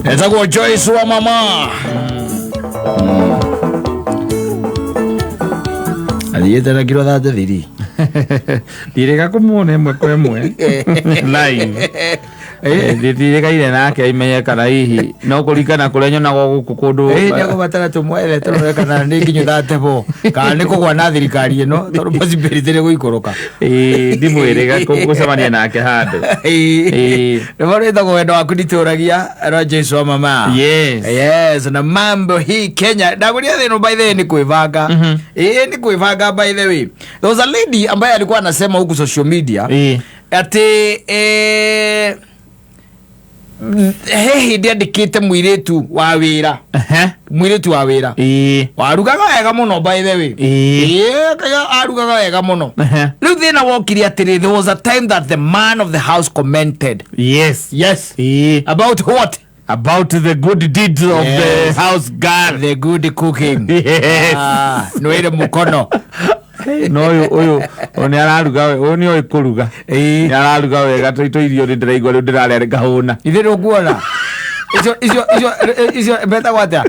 Etakuwa Joyce wa mama. Aliyeta na kilo dhate dhiri. Direka kumune mwe kwe mwe. Live. Direka ile nake imenye kana hihi. No kulika kulenyo na gukukundu. Nako batara tumwele toro kana nikinyo dhate bo. Kana niko kwa na thirikari no toro possibility guikoroka. Ndimwirega kugucemania nake handu. Ndio ndo wendo waku nditoragia Joyce wa mama. Yes, na mambo hii Kenya. Ndaguria thino by the way ni kuivanga. Ni kuivanga by the way. There was a lady ambaye alikuwa anasema huku social media ati hehe ndiandikite mwiretu wa wira. Mwiretu wa wira. Warugaga wega muno by the way. Kaya arugaga wega muno. Riu thina wokiri atiri, there was a time that the man of the house commented. Yes. About what? About the good deeds of the house girl. The good cooking. No ile mukono. No oyo oni araruga we oni oy kuruga ni araruga wega to irio ni ndiraigwa ri ndirare ngahuna ithiru kuona icio beta gwata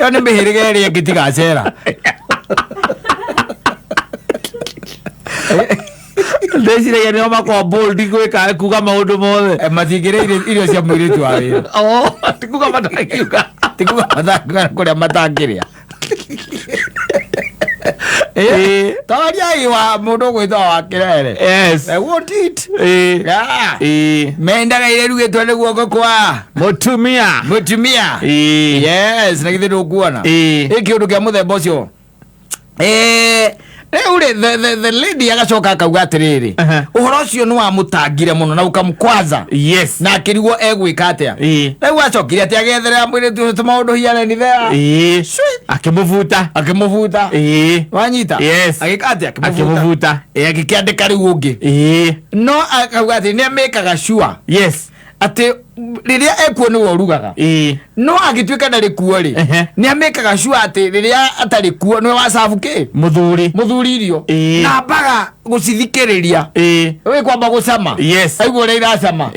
yo ni mihirige ri ngitigacera ndecire ya ni makwa bold gwika kuga maundu mothe mathingire irio cia mwiritu wa wira tikuga matakiuga kuria matangiria Tawaria iwa mundu gwitwa wa kirere. Yes. I want it. Menda gaire rugitwe ni guoko kwa mutumia. Yes, na githe ndukuona. Iki undu kia muthemba ucio. The lady agacoka akauga atiriri uhoro ucio ni wa mutangire muno na ukamukwaza. Yes. Na akirigwo egwika atia. Riu acokire atia gethere ambire tu maundu hiane ni there. Akimuvuta. Wanyita. Yes. Agikatia akimuvuta. Agikiandika riu ungi. No akauga ati ni amekaga sure. Yes. Ati riria ekuo ni worugaga. No agituika ndari kuo ri ni amekaga sure ati riria atari kuo ni wa sabuke muthuri irio na baga gucithikiriria we kwamba gucama. Yes. Aigwo ri iracama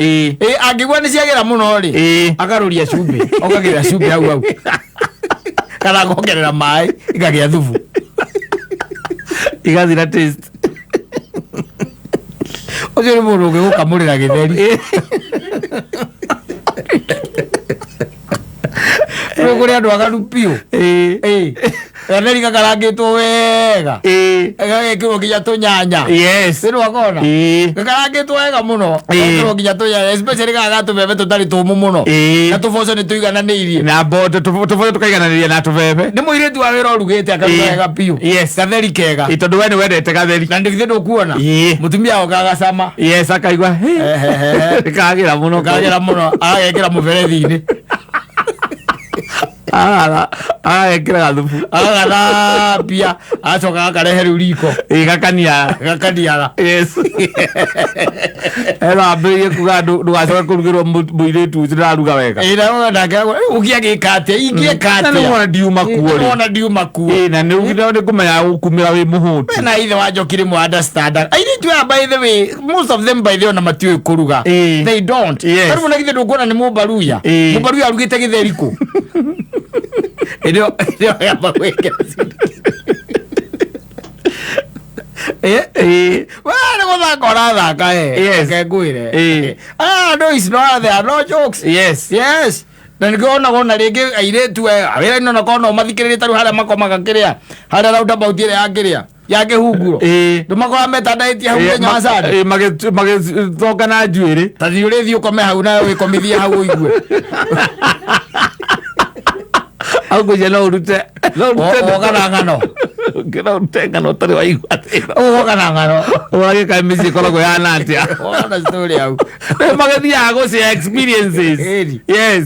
angigwa ni ciagira muno ri agaruria cumbi okagira cumbi hau kana gogerera mai ikagia thubu igathira taste ucio ni mundu ugikamurira githeri kuri andu agaru piu githeri gakarangitwo wega gagekirwo nginya tunyanya. Yes. Sino wakona gakarangitwo wega muno gagekirwo nginya tunyanya, especially gaga tubebe tutari tumu muno na tuboco ni tuigananiirie na bodo tuboco tukaigananiria na tubebe ni muiritu wa wira urugite akaruga wega piu. Yes. Gatheri kega itondu we ni wendete gatheri na ndigithe ndukuona mutumia ogagacama. Yes, akaigwa kagira muno agekira muberethi-ini agekira gathubu agathambia acoka akarehe riu riko gakaniaga. Yes. Ambirie kuga ndugacoke kurugirwo muiritu ucio ndiraruga wega ugiagika atia ingieka atia nona ndiuma kuo na ni kumenya gukumira wi muhutu na ithe wanjokire mu understand. I need to by the way most of them by the way na matiwe kuruga they don't. Karibu na githe ndukuona ni mubaruya arugite githeri ku ndio yamba kweke wale gothakora thaka kengwire no it's not there no jokes. Yes. Na ngiona gona ringi airetu awira ino na kono mathikiririe taru haria makomaga kiria haria roundabout ile yakiria yake hunguro ndumakora metandaitie hau Kenya wasada magithoka na njuiri tathi urithi ukome hau na wikomithia hau uigue augo jelo urute ogarangano kira utengano tari wa igwa tena ogarangano orage ka misi kolo go yana atia ona story hau magathia ago si experiences. Yes.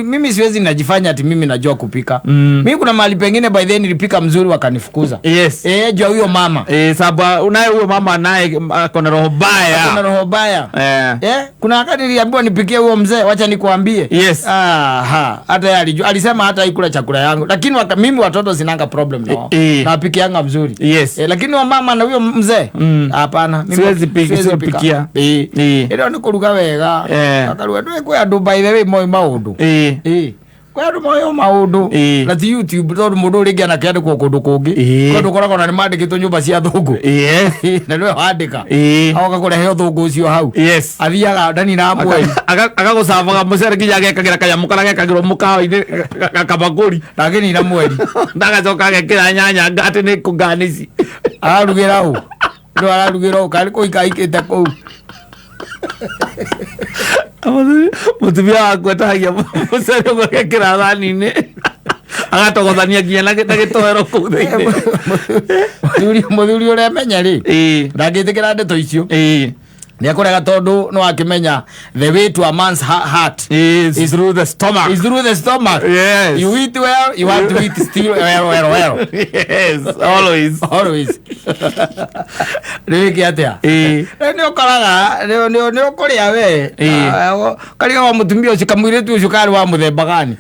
Mimi siwezi najifanya ati mimi najua kupika. Mimi kuna mahali pengine by then nilipika mzuri wakanifukuza. Yes. Jua huyo mama. Sababu unaye huyo mama naye akona roho baya. Kuna wakati niliambiwa nipikie huyo mzee, wacha nikuambie. Yes. Hata yeye alijua, alisema hata ikula chakula yangu. Lakini mimi watoto sinanga problem na no. Na piki yanga mzuri. Yes. Lakini wa mama na huyo mzee hapana. Siwezi pikia. Ilo ni kuruga wega. Akaruga ndio kwa andu by the way moi maundu. Kwa andu moi maundu. Na ti YouTube ndo mundu ringi anakiandikwo kundu kungi. Kundu koragwo na nimandikitwo nyumba cia thungu. Na ndio handika. Aoka kurehe thungu ucio hau. Athiaga ndani na mweri. Agagucabaga mucere kinya gekagira kanyamu karia gekagirwo mukawa-ini kabaguri. Lakini na mweri. Ndagacoka agekira nyanya ngati ni kunganici. Ararugira u. Ndo ararugira u kari kuikaikite kuu. Mutumia wakwa tahagia mucere gwekira thani-ini agatogothania nginya na gitoero kuu thiini. Muthuri uria menya ri ndagitikira ndeto icio ni akorega tondu no akimenya the way to a man's heart is through the stomach. Yes. You eat well, you have to eat still well. Yes, always. Riki atia ni okoraga ni okuria we kariga wa mutumia ucio kamwiritu ucio kari wa muthemba gani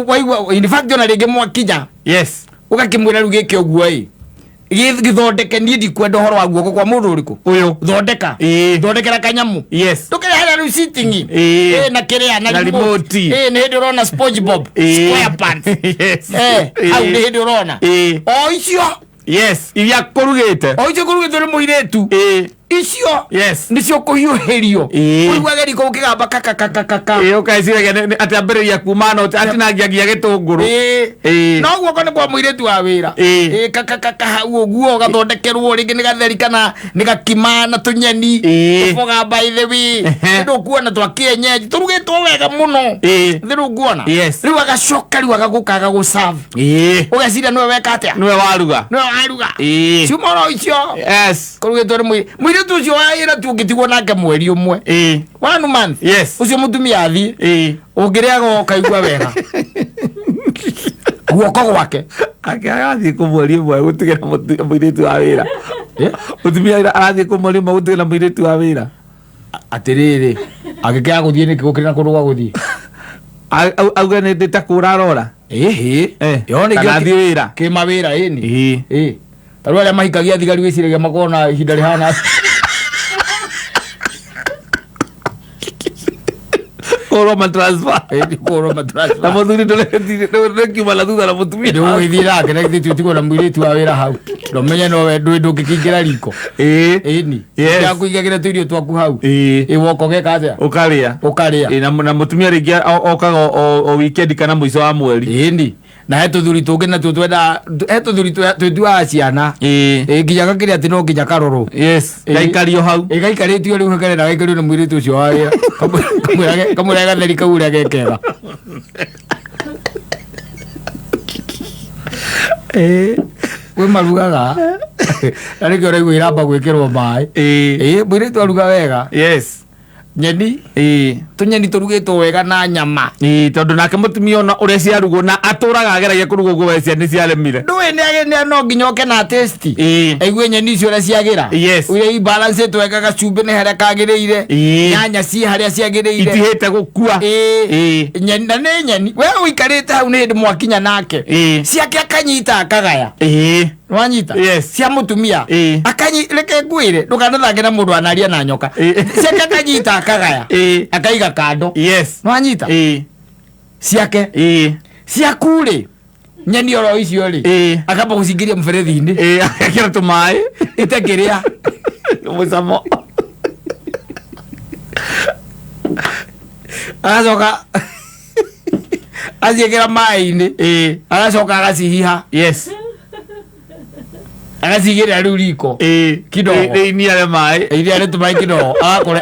waigua in fact ona ringi mwakinya ugakimwira rugi ki uguo githondeke ni ndikwenda horo wa guoko kwa mundu uriku uyu thondeka thondekera kanyamu ndukire hara ru sitting na kiria na remote ni hindi urona SpongeBob SquarePants au ni hindi urona o icio iria kurugite ri muiretu icio nicio kuhiuhirio kuigua geri ko kigamba kaka ukaiciragia ati ambiriria kuma no ati nangiagia gitunguru no guoko ni kwa muiretu wa wira kaka hau uguo gathondekerwo ringi ni gatheri kana ni gakima na tunyeni tufoga by the way ndu kuona twa kienyeji turugitwo wega muno thiru kuona riu agacoka riu agagukaga guserve ugacira niwe weka atia niwe waruga ciumoro icio kurugitwo ri muiretu ucio waira tu ngitigwo nake mweri umwe 1 month ucio mutumia athii ungiriaga ukaigua wega guoko gwake agathii ku mweri umwe gutigira muiretu wa wira mutumia arathii ku mweri umwe gutigira muiretu wa wira atiriri agikia guthii ni kigukira na kundu gwa guthii auga ni nditakura yone ngathi wira kimawira ini taru aria mahikagia thigari wiciragia makona ihinda rihana Roma transfer. Na muthuri ndore kiuma na thutha na mutumia ndio ithira ake tigo na mwiritu wa wira hau ndo menye no we ndungikingira riko ni ya kuigagira tuirio twaku hau woko geka atia ukaria na mutumia ringi okaga o weekend kana mwico wa mweri ni na hetu thuri tungi na twenda hetu thuri twendua ciana nginya kiria ati no nginya karoro gaikario hau gaikaritio riu hekere na gaikario na mwiritu ucio wa wira kamurega gatheri kaura gekega we marugaga ari kyo rego iramba gwikirwo mai mwiritu aruga wega nyeni tunyeni turugitwo wega na nyama tondu nake mutumia ona uria ciarugwo na aturaga ageragia kuruga guo wecia ni ciaremire ndwe ni no nginya oke na testi aigue nyeni icio uria ciagira uria i balance twega gacumbi ni haria kagiriire nyanya ci haria ciagiriire itihite gukua nyeni na nyeni we uikarite hau ni ndi mwakinya nake ciake akanyita akagaya wanyita cia mutumia akanyi reke ngwire ndukanathange na mundu anaria na nyoka ciake akanyita akagaya akaiga kando wanyita ciake ciakuri nyeni oro icio ri akamba gucingiria mferethi-ini akira tumai itekiria mucamo agacoka aciikira mai-ini agacoka agacihiha agacigirira riu riko kidogo iniare mai iniare tumai kidogo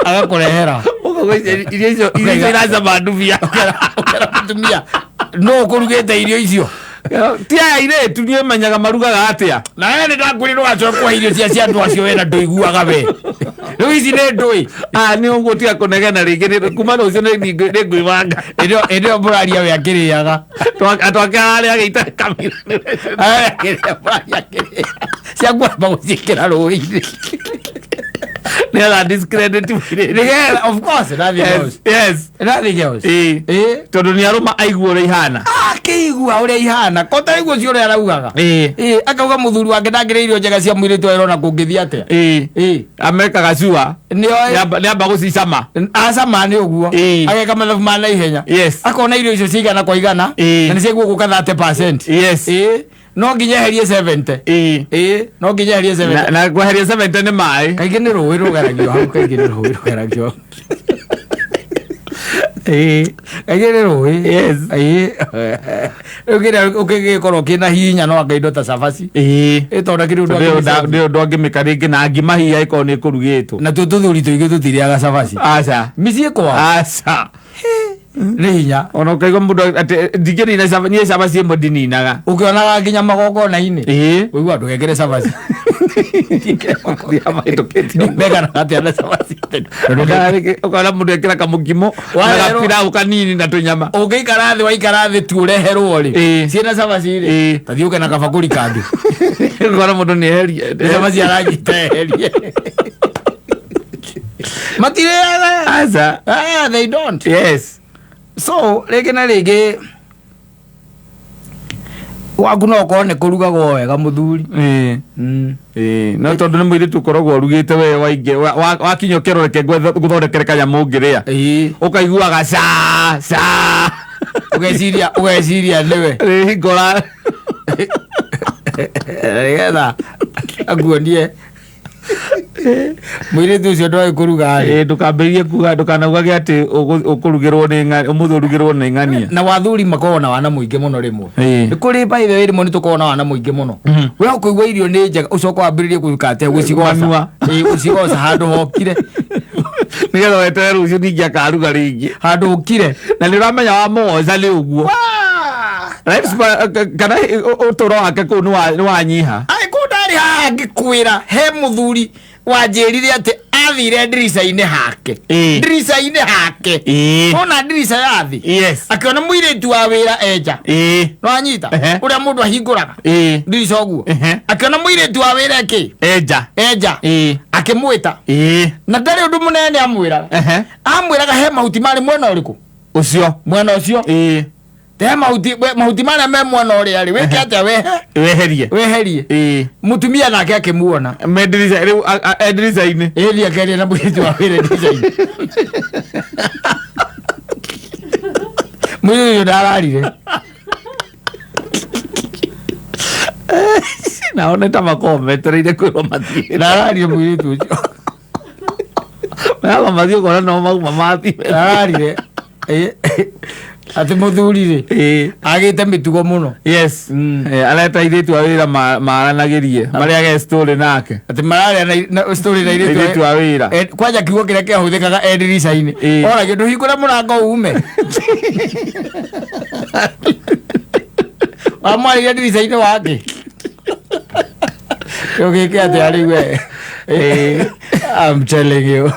agakurehera irio icio iracama ndubia mutumia no kurugite irio icio ti aya iretu nie menyaga marugaga atia na we ni ndakwirwo wacoka kwa irio cia andu acio we na nduiguaga we riu ici ni ndui ni uguo tiga kunegena ringi kuma rucio ni ngwivanga ndio muraria we akiriaga atwake aria ageita kamira ciakwamba guciikira rũĩ-inĩ Nela discredit Nigga, of course, nothing else. Yes. Nothing else. Tondu ni aruma aigua uri ihana. Keigua uri ihana. Kota igua cio uri araugaga. Akauga muthuri wake ndangiriirio njega cia mwiri twerona kungithia atia. Amerika gacua. Ni amba gucicama. Acama ni uguo. Ageka mathabu ma na ihenya. Yes. Akona irio icio cigana kwa igana. Na niciguo guka 30%. Yes. No nginya herie 70. No nginya herie 70. Na gweheria 70 ni mai. Kaingĩ nĩ rũĩ rũgeragio hau, kaingĩ nĩ rũĩ rũgeragio. Kaingĩ nĩ rũĩ. Yes. Rĩu ũkĩgĩkorwo kĩna hinya no anga indo ta cabaci. Tondũ kĩrĩ ũndũ angĩmĩka rĩngĩ na ngima hihi angĩkorwo nĩ ĩkũrugĩtwo. Na tũthuri tũingĩ tũtirĩaga cabaci. Aca. Mĩciĩ kwao. Aca. Nĩ hinya. Ona ũkaigua mũndũ atĩ ndingĩnina niĩ cabaci ĩmwe ndininaga. Ũkĩonaga nginya magongona-inĩ. Ũigua ndũgekĩre cabaci. Meganaga atĩa na cabaci. Ũkona mũndũ ekĩra kamũkimo na gapiraũ kanini na tũnyama. Ũngĩikara thĩ waikara thĩ tu ũreherwo rĩ. Ciĩna cabaci rĩ. Tathiĩ ũke na kabakũri kangĩ. Ũkona mũndũ nĩ eherie. Cabaci aranyita eherie. Matirĩaga. Aca. They don't. Yes. So rĩngĩ na rĩngĩ waku no ũkorwo nĩ kũrugagwo wega mũthuri. No tondũ nĩ mũirĩtu ũkoragwo ũrugĩte we waingĩ wakinya ũkeroreke gũthondekere kanyamũ ũngĩrĩa ũkaiguaga ũgeciria nĩwe ngora nĩgetha akuonie mũirĩtu ũcio ndoĩ kũruga rĩ. Ndũkambĩrĩrie kuga ndũkanaugage atĩ ũkũrugĩrwo nĩ ũmũthĩ ũrugĩrwo nĩ ng'ania. Na wathuri makoragwo na wana mũingĩ mũno rĩmwe. Nĩ kũrĩ by the way rĩmwe nĩ tũkoragwo na wana mũingĩ mũno. We ũkũigua irio nĩ njega ũcoka wambĩrĩrie gũika atĩa gũcigoca. Gũcigoca handũ hokire. Nĩgetha wetere rũciũ ningĩ akaruga rĩngĩ handũ hokire. Na nĩ ũramenya wamũgoca nĩ ũguo. Kana ũtũũro wake kũu nĩ wanyiha. Ndarĩ haha ngĩkwĩra he mũthuri wanjĩrire atĩ athire ndirica-inĩ hake. Ndirica-inĩ hake. Wona ndirica ya thĩ. Akĩona mũirĩtu wa wĩra enja. Nĩwanyita ũrĩa mũndũ ahingũraga ndirica ũguo. Akĩona mũirĩtu wa wĩra ĩkĩ enja. Akĩmwĩta na ndarĩ ũndũ mũnene amwĩraga. Amwĩraga he mahuti marĩ mwena ũrĩkũ ũcio. Mwena ũcio. Te mahuti marĩa me mwena ũrĩa rĩ wĩke atĩa weherie. Mũtumia nake akĩmuona me ndirica-inĩ. Ĩthi akeria na mũirĩtu wa wĩra ndirica-inĩ. Mũirĩtu ũcio ndararire. Nao nĩ ta makorwo metereire kwĩrwo mathiĩ. Ndararire mũirĩtu ũcio. Meaga mathiĩ ũkona no mauma mathiĩ. Ndararire. Ati mũthuri rĩ agĩte mĩtugo mũno. Yes. Areta airĩtu a wĩra maranagĩrie marĩage story nake. Ati mararĩa na story na airĩtu a wĩra. Kwanja kiugo kĩrĩa kĩahũthĩkaga ndirica-inĩ. Oragia ndũhingũre mũrango ume. Wamwarĩria ndirica-inĩ wake. Ũgĩke atĩa rĩu we. I'm telling you.